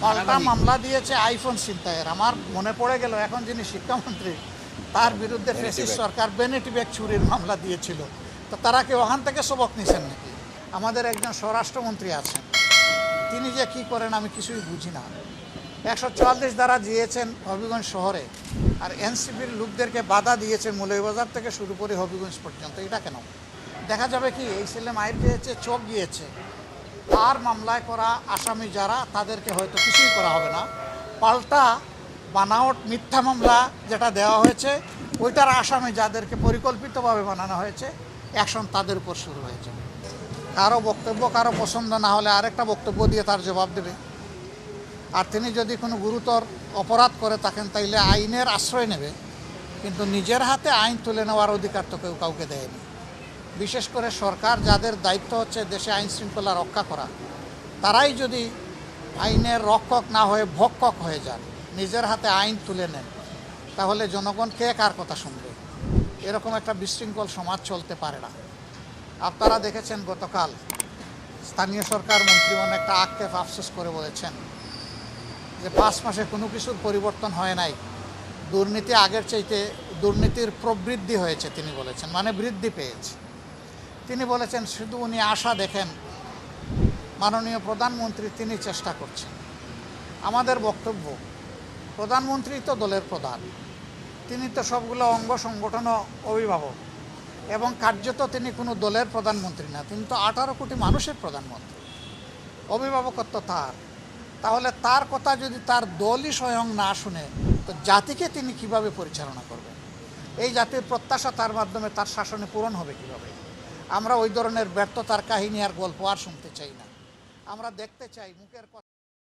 পাল্টা মামলা দিয়েছে আইফোন ছিনতাইয়ের। আমার মনে পড়ে গেল এখন যিনি শিক্ষামন্ত্রী তার বিরুদ্ধে ফ্যাসিস্ট সরকার ভ্যানিটি ব্যাগ চুরির মামলা দিয়েছিল। তো তারা কি ওখান থেকে সবক নিছেন নাকি? আমাদের একজন স্বরাষ্ট্রমন্ত্রী আছেন, তিনি যে কি করেন আমি কিছুই বুঝি না। 144 দ্বারা দিয়েছেন হবিগঞ্জ শহরে, আর এনসিপির লোকদেরকে বাধা দিয়েছেন মৌলভীবাজার থেকে শুরু করে হবিগঞ্জ পর্যন্ত। এটা কেন? দেখা যাবে কি এই ছেলে মায়ের গিয়েছে, চোখ গিয়েছে, আর মামলায় করা আসামি যারা তাদেরকে হয়তো কিছুই করা হবে না, পাল্টা বানাওট মিথ্যা মামলা যেটা দেওয়া হয়েছে ওইটার আসামি যাদেরকে পরিকল্পিতভাবে বানানো হয়েছে অ্যাকশন তাদের উপর শুরু হয়েছে। কারো বক্তব্য কারো পছন্দ না হলে আরেকটা বক্তব্য দিয়ে তার জবাব দেবে। আর তিনি যদি কোনো গুরুতর অপরাধ করে থাকেন তাইলে আইনের আশ্রয় নেবে, কিন্তু নিজের হাতে আইন তুলে নেওয়ার অধিকার তো কেউ কাউকে দেয়নি। বিশেষ করে সরকার, যাদের দায়িত্ব হচ্ছে দেশে আইন শৃঙ্খলা রক্ষা করা, তারাই যদি আইনের রক্ষক না হয়ে ভক্ষক হয়ে যান, নিজের হাতে আইন তুলে নেন, তাহলে জনগণ কে কার কথা শুনবে? এরকম একটা বিশৃঙ্খল সমাজ চলতে পারে না। আপনারা দেখেছেন গতকাল স্থানীয় সরকার মন্ত্রীগণ একটা আক্ষেপ আফসোস করে বলেছেন যে 5 মাসে কোনো কিছুর পরিবর্তন হয় নাই, দুর্নীতি আগের চাইতে দুর্নীতির প্রবৃদ্ধি হয়েছে তিনি বলেছেন, মানে বৃদ্ধি পেয়েছে। তিনি বলেছেন শুধু উনি আশা দেখেন, মাননীয় প্রধানমন্ত্রী তিনি চেষ্টা করছেন। আমাদের বক্তব্য, প্রধানমন্ত্রী তো দলের প্রধান, তিনি তো সবগুলো অঙ্গ সংগঠন অভিভাবক, এবং কার্যত তিনি কোনো দলের প্রধানমন্ত্রী না, তিনি তো 18 কোটি মানুষের প্রধানমন্ত্রী। অভিভাবকত্ব তার। তাহলে তার কথা যদি তার দলই স্বয়ং না শুনে, তো জাতিকে তিনি কিভাবে পরিচালনা করবেন? এই জাতির প্রত্যাশা তার মাধ্যমে তার শাসনে পূরণ হবে কিভাবে? আমরা ওই ধরনের ব্যর্থতার কাহিনী আর গল্প আর শুনতে চাই না। আমরা দেখতে চাই মুখের কথা।